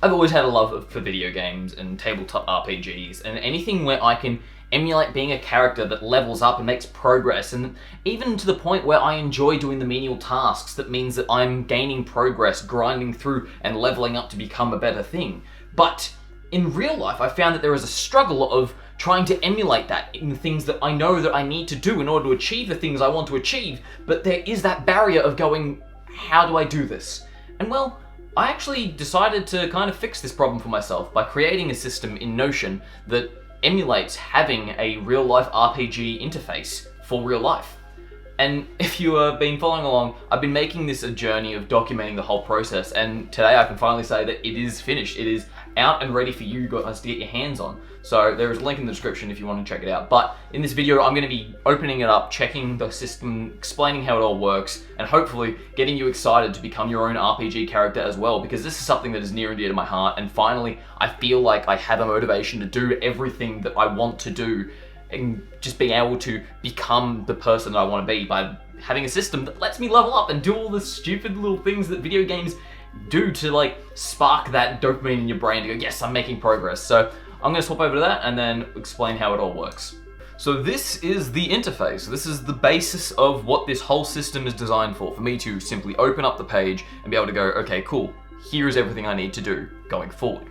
I've always had a love for video games and tabletop RPGs and anything where I can emulate being a character that levels up and makes progress, and even to the point where I enjoy doing the menial tasks that means that I'm gaining progress, grinding through and leveling up to become a better thing. But in real life, I found that there is a struggle of trying to emulate that in the things that I know that I need to do in order to achieve the things I want to achieve, but there is that barrier of going, how do I do this? And well, I actually decided to kind of fix this problem for myself by creating a system in Notion that emulates having a real-life RPG interface for real life. And if you have been following along, I've been making this a journey of documenting the whole process, and today I can finally say that it is finished. It is out and ready for you guys to get your hands on. So there is a link in the description if you want to check it out. But in this video, I'm going to be opening it up, checking the system, explaining how it all works, and hopefully getting you excited to become your own RPG character as well, because this is something that is near and dear to my heart, and finally, I feel like I have a motivation to do everything that I want to do and just being able to become the person that I want to be by having a system that lets me level up and do all the stupid little things that video games do to like spark that dopamine in your brain to go, yes, I'm making progress. So I'm going to swap over to that and then explain how it all works. So this is the interface. This is the basis of what this whole system is designed for me to simply open up the page and be able to go, okay, cool, here's everything I need to do going forward.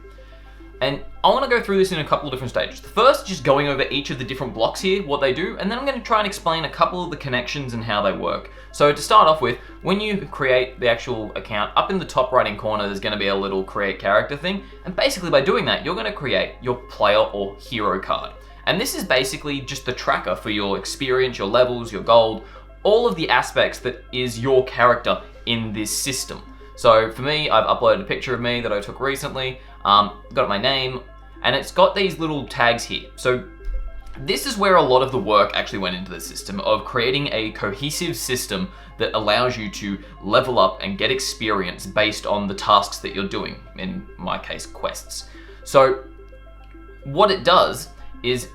And I want to go through this in a couple of different stages. The first, just going over each of the different blocks here, what they do, and then I'm going to try and explain a couple of the connections and how they work. So to start off with, when you create the actual account, up in the top right-hand corner, there's going to be a little create character thing. And basically by doing that, you're going to create your player or hero card. And this is basically just the tracker for your experience, your levels, your gold, all of the aspects that is your character in this system. So for me, I've uploaded a picture of me that I took recently, got my name, and it's got these little tags here. So this is where a lot of the work actually went into the system of creating a cohesive system that allows you to level up and get experience based on the tasks that you're doing, in my case, quests. So what it does is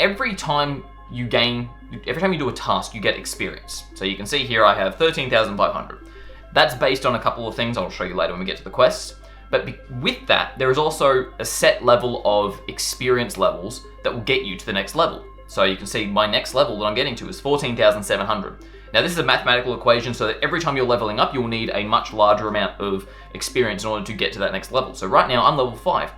every time you do a task, you get experience. So you can see here I have 13,500. That's based on a couple of things I'll show you later when we get to the quests. But with that, there is also a set level of experience levels that will get you to the next level. So you can see my next level that I'm getting to is 14,700. Now this is a mathematical equation so that every time you're leveling up, you'll need a much larger amount of experience in order to get to that next level. So right now I'm level 5.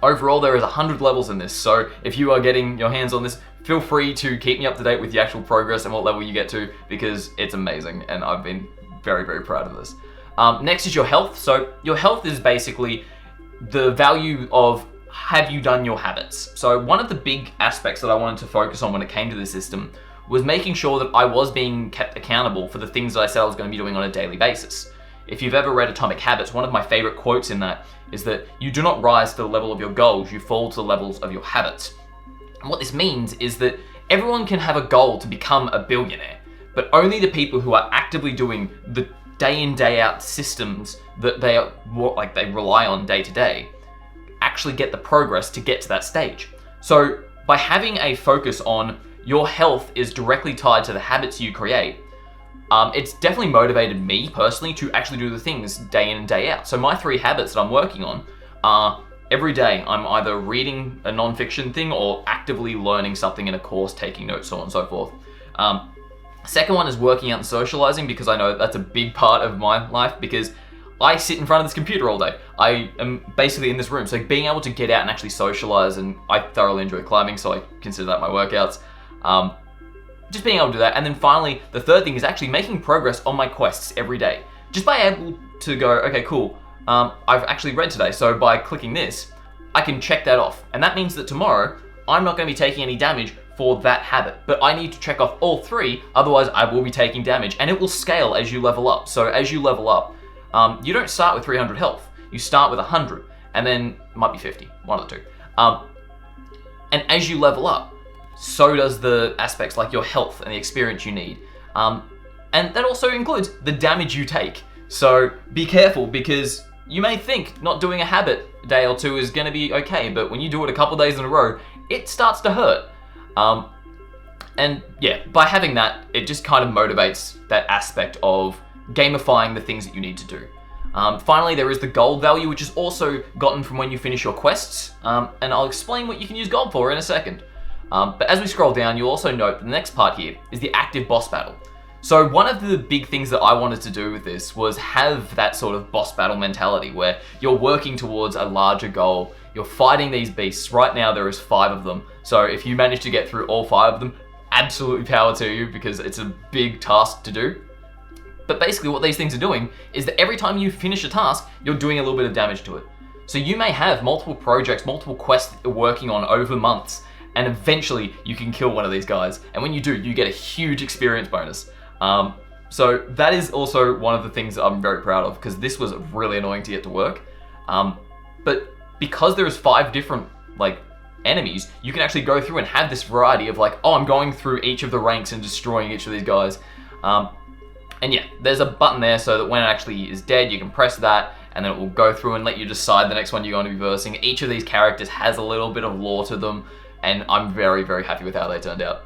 Overall, there is 100 levels in this. So if you are getting your hands on this, feel free to keep me up to date with the actual progress and what level you get to, because it's amazing and I've been very, very proud of this. Next is your health. So your health is basically the value of have you done your habits. So one of the big aspects that I wanted to focus on when it came to the system was making sure that I was being kept accountable for the things that I said I was going to be doing on a daily basis. If you've ever read Atomic Habits, one of my favorite quotes in that is that you do not rise to the level of your goals, you fall to the levels of your habits. And what this means is that everyone can have a goal to become a billionaire, but only the people who are actively doing the day in, day out systems that they rely on day to day actually get the progress to get to that stage. So by having a focus on your health is directly tied to the habits you create, it's definitely motivated me personally to actually do the things day in and day out. So my 3 habits that I'm working on are every day I'm either reading a non-fiction thing or actively learning something in a course, taking notes, so on and so forth. Second one is working out and socializing, because I know that's a big part of my life, because I sit in front of this computer all day. I am basically in this room, so being able to get out and actually socialize, and I thoroughly enjoy climbing, so I consider that my workouts. Just being able to do that. And then finally, the third thing is actually making progress on my quests every day. Just by able to go, okay, cool, I've actually read today, so by clicking this, I can check that off. And that means that tomorrow, I'm not going to be taking any damage for that habit, but I need to check off all 3, otherwise I will be taking damage, and it will scale as you level up. So as you level up, you don't start with 300 health, you start with 100, and then it might be 50, one of the two. And as you level up, so does the aspects like your health and the experience you need. And that also includes the damage you take. So be careful, because you may think not doing a habit a day or 2 is going to be okay, but when you do it a couple days in a row, it starts to hurt. And yeah, by having that, it just kind of motivates that aspect of gamifying the things that you need to do. Finally, there is the gold value, which is also gotten from when you finish your quests, and I'll explain what you can use gold for in a second. But as we scroll down, you'll also note the next part here is the active boss battle. So one of the big things that I wanted to do with this was have that sort of boss battle mentality where you're working towards a larger goal. You're fighting these beasts. Right now there is 5 of them. So if you manage to get through all 5 of them, absolutely power to you, because it's a big task to do. But basically what these things are doing is that every time you finish a task, you're doing a little bit of damage to it. So you may have multiple projects, multiple quests that you're working on over months, and eventually you can kill one of these guys. And when you do, you get a huge experience bonus. So that is also one of the things that I'm very proud of, because this was really annoying to get to work. But because there's 5 different enemies, you can actually go through and have this variety of I'm going through each of the ranks and destroying each of these guys. And yeah, there's a button there so that when it actually is dead, you can press that and then it will go through and let you decide the next one you're going to be versing. Each of these characters has a little bit of lore to them, and I'm very, very happy with how they turned out.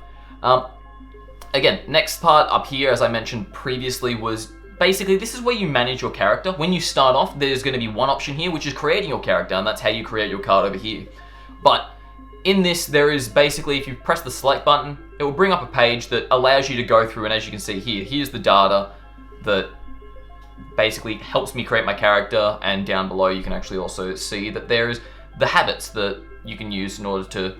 Again, next part up here, as I mentioned previously, was basically this is where you manage your character. When you start off, there's going to be one option here, which is creating your character, and that's how you create your card over here. But in this, there is basically, if you press the select button, it will bring up a page that allows you to go through, and as you can see here, here's the data that basically helps me create my character, and down below you can actually also see that there's the habits that you can use in order to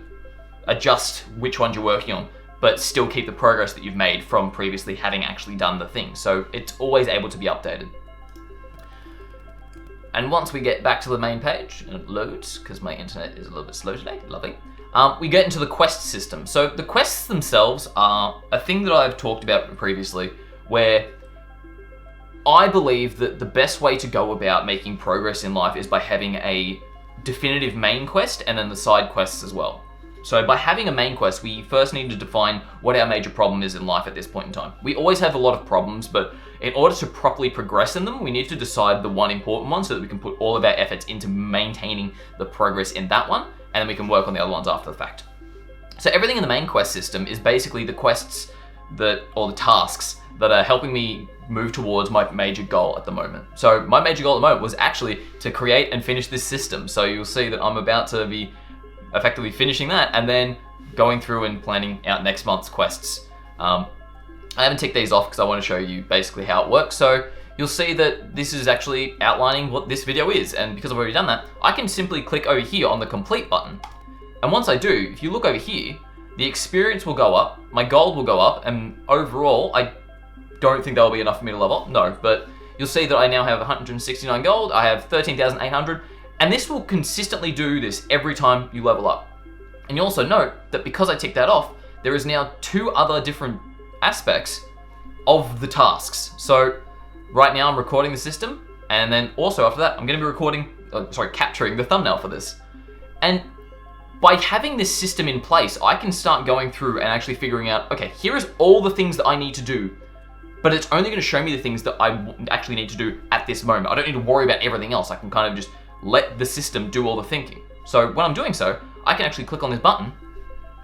adjust which ones you're working on, but still keep the progress that you've made from previously having actually done the thing. So it's always able to be updated. And once we get back to the main page, and it loads, because my internet is a little bit slow today, lovely, we get into the quest system. So the quests themselves are a thing that I've talked about previously, where I believe that the best way to go about making progress in life is by having a definitive main quest and then the side quests as well. So by having a main quest, we first need to define what our major problem is in life at this point in time. We always have a lot of problems, but in order to properly progress in them, we need to decide the one important one so that we can put all of our efforts into maintaining the progress in that one, and then we can work on the other ones after the fact. So everything in the main quest system is basically the quests or the tasks that are helping me move towards my major goal at the moment. So my major goal at the moment was actually to create and finish this system. So you'll see that I'm about to be effectively finishing that and then going through and planning out next month's quests. I haven't ticked these off because I want to show you basically how it works. So you'll see that this is actually outlining what this video is, and because I've already done that, I can simply click over here on the complete button. And once I do, if you look over here, the experience will go up, my gold will go up, and overall, I don't think that'll be enough for me to level up, no, but you'll see that I now have 169 gold, I have 13,800, and this will consistently do this every time you level up. And you also note that because I ticked that off, there is now 2 other different aspects of the tasks. So right now I'm recording the system, and then also after that, I'm going to be capturing the thumbnail for this. And by having this system in place, I can start going through and actually figuring out, okay, here is all the things that I need to do, but it's only going to show me the things that I actually need to do at this moment. I don't need to worry about everything else. I can kind of just let the system do all the thinking. So when I'm doing so, I can actually click on this button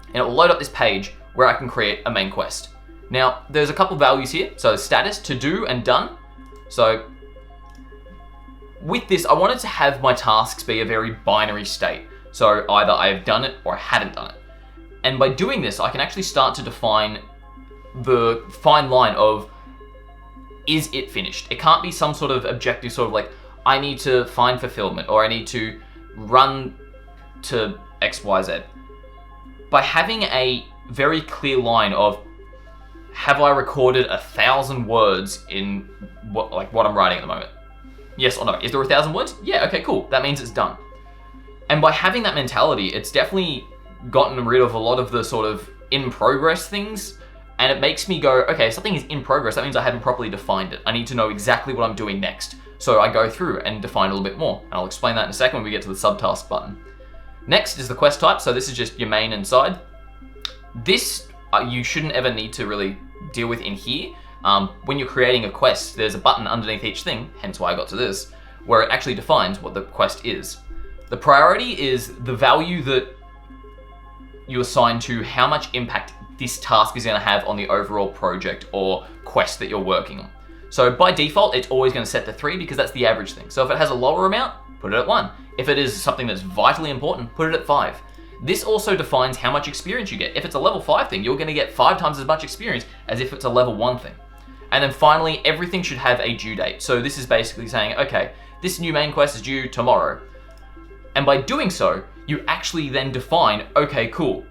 and it will load up this page where I can create a main quest. Now, there's a couple values here. So status, to do, and done. So with this, I wanted to have my tasks be a very binary state. So either I have done it or I haven't done it. And by doing this, I can actually start to define the fine line of, is it finished? It can't be some sort of objective, sort of like, I need to find fulfillment or I need to run to XYZ. By having a very clear line of, have I recorded 1,000 words in what I'm writing at the moment? Yes or no? Is there 1,000 words? Yeah, okay, cool. That means it's done. And by having that mentality, it's definitely gotten rid of a lot of the sort of in progress things. And it makes me go, okay, if something is in progress, that means I haven't properly defined it. I need to know exactly what I'm doing next. So I go through and define a little bit more. And I'll explain that in a second when we get to the subtask button. Next is the quest type. So this is just your main and side. This you shouldn't ever need to really deal with in here. When you're creating a quest, there's a button underneath each thing, hence why I got to this, where it actually defines what the quest is. The priority is the value that you assign to how much impact this task is going to have on the overall project or quest that you're working on. So by default, it's always going to set to 3 because that's the average thing. So if it has a lower amount, put it at 1. If it is something that's vitally important, put it at 5. This also defines how much experience you get. If it's a level 5 thing, you're going to get 5 times as much experience as if it's a level 1 thing. And then finally, everything should have a due date. So this is basically saying, okay, this new main quest is due tomorrow. And by doing so, you actually then define, okay, cool.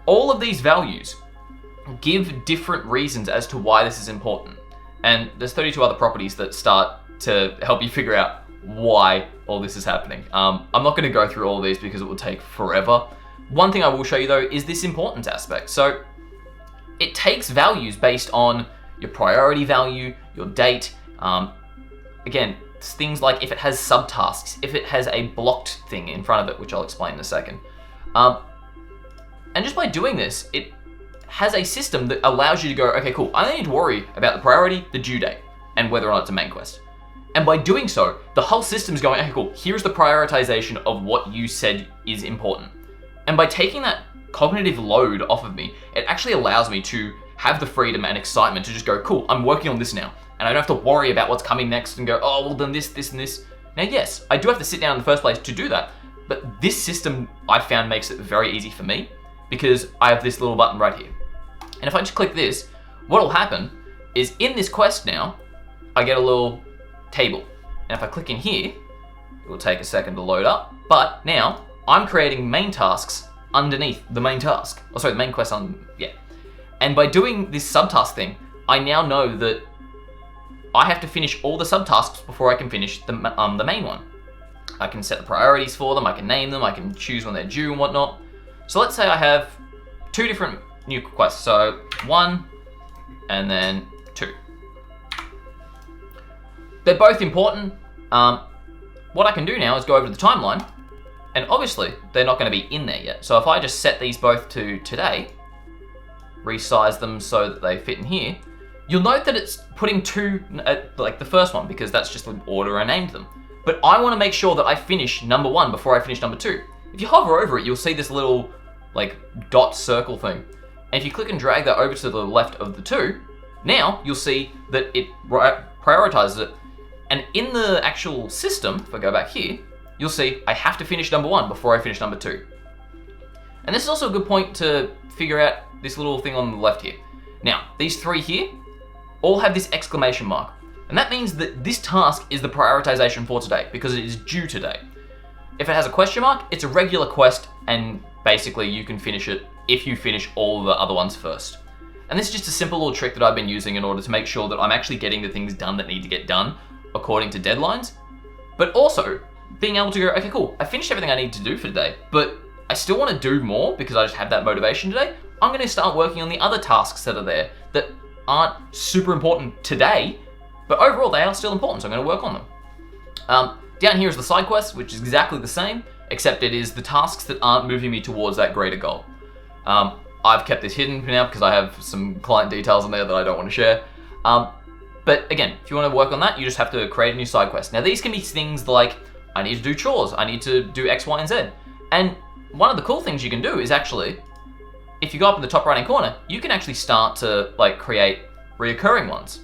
All of these values give different reasons as to why this is important. And there's 32 other properties that start to help you figure out why all this is happening. I'm not going to go through all of these because it will take forever. One thing I will show you though is this importance aspect. So it takes values based on your priority value, your date. Again, things like if it has subtasks, if it has a blocked thing in front of it, which I'll explain in a second. And just by doing this, it has a system that allows you to go, okay, cool, I don't need to worry about the priority, the due date, and whether or not it's a main quest. And by doing so, the whole system's going, okay, cool, here's the prioritization of what you said is important. And by taking that cognitive load off of me, it actually allows me to have the freedom and excitement to just go, cool, I'm working on this now. And I don't have to worry about what's coming next and go, oh, well then this, and this. Now, yes, I do have to sit down in the first place to do that, but this system I found makes it very easy for me because I have this little button right here. And if I just click this, what will happen is in this quest now, I get a little table. And if I click in here, it will take a second to load up, but now I'm creating main tasks underneath the main task. Oh, sorry, the main quest yeah. And by doing this subtask thing, I now know that I have to finish all the subtasks before I can finish the main one. I can set the priorities for them, I can name them, I can choose when they're due and whatnot. So let's say I have 2 different new quests. So 1 and then 2. They're both important. What I can do now is go over to the timeline, and obviously they're not going to be in there yet. So if I just set these both to today, resize them so that they fit in here, you'll note that it's putting 2 like the first one because that's just the order I named them. But I want to make sure that I finish number 1 before I finish number 2. If you hover over it, you'll see this little like dot circle thing. And if you click and drag that over to the left of the 2, now you'll see that it prioritizes it. And in the actual system, if I go back here, you'll see I have to finish number 1 before I finish number 2. And this is also a good point to figure out this little thing on the left here. Now, these 3 here all have this exclamation mark. And that means that this task is the prioritization for today because it is due today. If it has a question mark, it's a regular quest and basically you can finish it if you finish all the other ones first. And this is just a simple little trick that I've been using in order to make sure that I'm actually getting the things done that need to get done according to deadlines, but also being able to go, okay, cool, I finished everything I need to do for today, but I still want to do more because I just have that motivation today. I'm going to start working on the other tasks that are there that aren't super important today, but overall they are still important, so I'm going to work on them. Down here is the side quest, which is exactly the same, except it is the tasks that aren't moving me towards that greater goal. I've kept this hidden for now because I have some client details in there that I don't want to share. But again, if you want to work on that, you just have to create a new side quest. Now these can be things like, I need to do chores, I need to do X, Y, and Z. And one of the cool things you can do is actually, if you go up in the top right hand corner, you can actually start to like create reoccurring ones.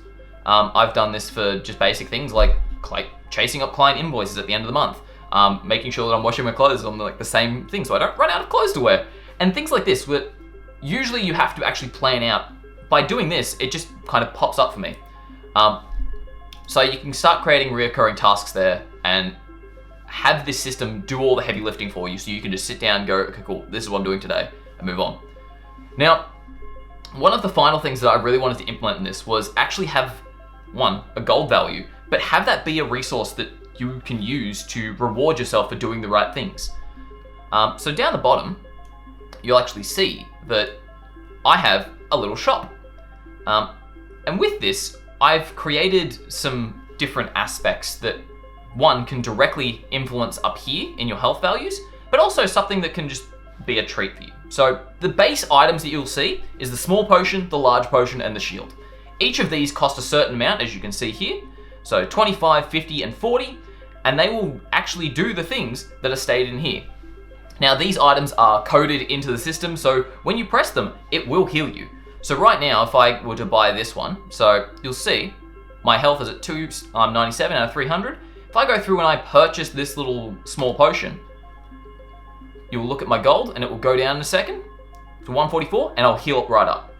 I've done this for just basic things like chasing up client invoices at the end of the month, making sure that I'm washing my clothes on like the same thing so I don't run out of clothes to wear, and things like this. Where usually you have to actually plan out. By doing this, it just kind of pops up for me. So you can start creating reoccurring tasks there and have this system do all the heavy lifting for you, so you can just sit down and go, okay, cool, this is what I'm doing today, and move on. Now, one of the final things that I really wanted to implement in this was actually have, one, a gold value, but have that be a resource that you can use to reward yourself for doing the right things. So down the bottom, you'll actually see that I have a little shop. And with this, I've created some different aspects that, one, can directly influence up here in your health values, but also something that can just be a treat for you. So the base items that you'll see is the small potion, the large potion, and the shield. Each of these cost a certain amount, as you can see here. So 25, 50, and 40, and they will actually do the things that are stated in here. Now these items are coded into the system, so when you press them, it will heal you. So right now, if I were to buy this one, so you'll see my health is at 297 out of 300. If I go through and I purchase this little small potion, you will look at my gold and it will go down in a second to 144 and I'll heal it right up.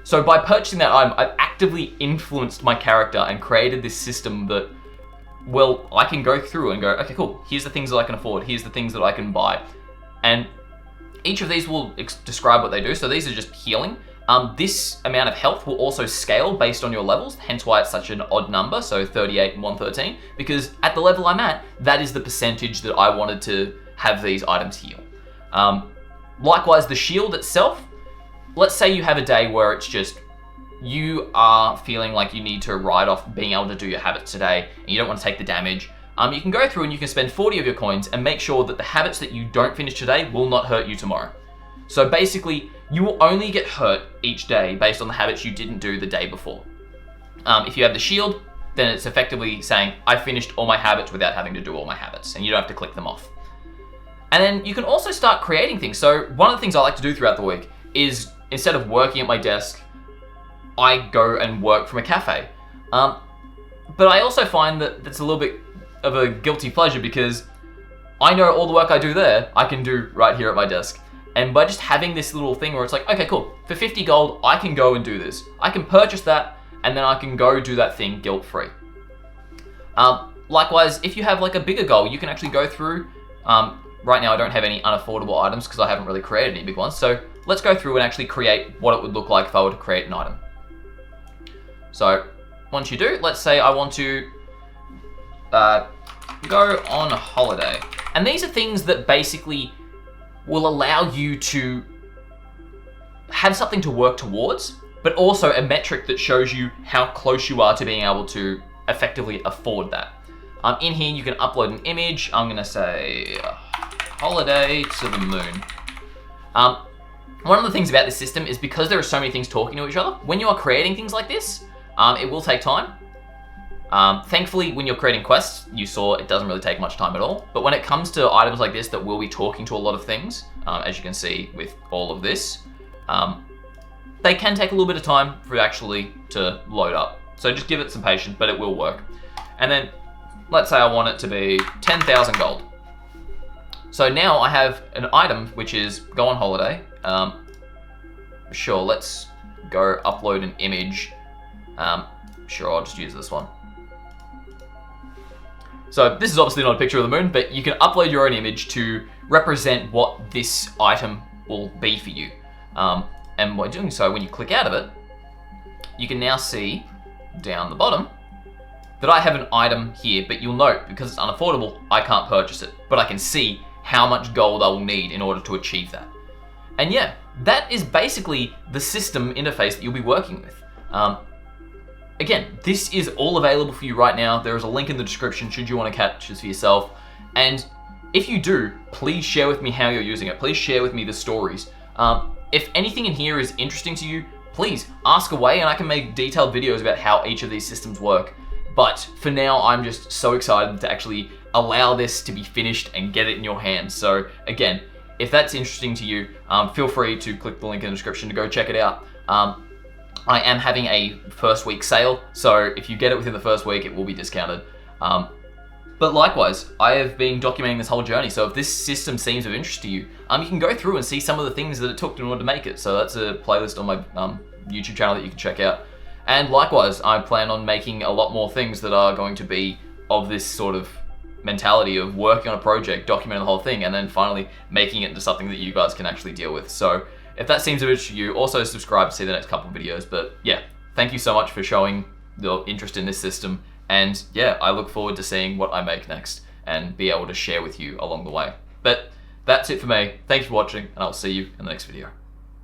So by purchasing that item, I've actively influenced my character and created this system that, well, I can go through and go, okay, cool, here's the things that I can afford, here's the things that I can buy. And each of these will describe what they do. So these are just healing. This amount of health will also scale based on your levels, hence why it's such an odd number, so 38 and 113, because at the level I'm at, that is the percentage that I wanted to have these items heal. Likewise, the shield itself, let's say you have a day where it's just, you are feeling like you need to write off being able to do your habits today, and you don't want to take the damage. You can go through and you can spend 40 of your coins and make sure that the habits that you don't finish today will not hurt you tomorrow. So basically, you will only get hurt each day based on the habits you didn't do the day before. If you have the shield, then it's effectively saying, I finished all my habits without having to do all my habits, and you don't have to click them off. And then you can also start creating things. So one of the things I like to do throughout the week is, instead of working at my desk, I go and work from a cafe. But I also find that it's a little bit of a guilty pleasure because I know all the work I do there, I can do right here at my desk. And by just having this little thing where it's like, okay, cool, for 50 gold, I can go and do this. I can purchase that, and then I can go do that thing guilt-free. Likewise, if you have like a bigger goal, you can actually go through, right now I don't have any unaffordable items because I haven't really created any big ones. So let's go through and actually create what it would look like if I were to create an item. So once you do, let's say I want to go on holiday. And these are things that basically will allow you to have something to work towards, but also a metric that shows you how close you are to being able to effectively afford that. In here, you can upload an image. I'm gonna say holiday to the moon. One of the things about this system is because there are so many things talking to each other, when you are creating things like this, it will take time. Thankfully, when you're creating quests, you saw it doesn't really take much time at all. But when it comes to items like this that will be talking to a lot of things, as you can see with all of this, they can take a little bit of time for actually to load up. So just give it some patience, but it will work. And then let's say I want it to be 10,000 gold. So now I have an item which is go on holiday. Sure, let's go upload an image. Sure, I'll just use this one. So this is obviously not a picture of the moon, but you can upload your own image to represent what this item will be for you. And by doing so, when you click out of it, you can now see down the bottom that I have an item here, but you'll note because it's unaffordable, I can't purchase it, but I can see how much gold I will need in order to achieve that. And yeah, that is basically the system interface that you'll be working with. Again, this is all available for you right now. There is a link in the description should you want to catch this for yourself. And if you do, please share with me how you're using it. Please share with me the stories. If anything in here is interesting to you, please ask away and I can make detailed videos about how each of these systems work. But for now, I'm just so excited to actually allow this to be finished and get it in your hands. So again, if that's interesting to you, feel free to click the link in the description to go check it out. I am having a first week sale, so if you get it within the first week, it will be discounted. But likewise, I have been documenting this whole journey, so if this system seems of interest to you, you can go through and see some of the things that it took in order to make it. So that's a playlist on my YouTube channel that you can check out. And likewise, I plan on making a lot more things that are going to be of this sort of mentality of working on a project, documenting the whole thing, and then finally making it into something that you guys can actually deal with. So if that seems of interest to you, also subscribe to see the next couple of videos. But yeah, thank you so much for showing the interest in this system. And yeah, I look forward to seeing what I make next and be able to share with you along the way. But that's it for me. Thank you for watching, and I'll see you in the next video.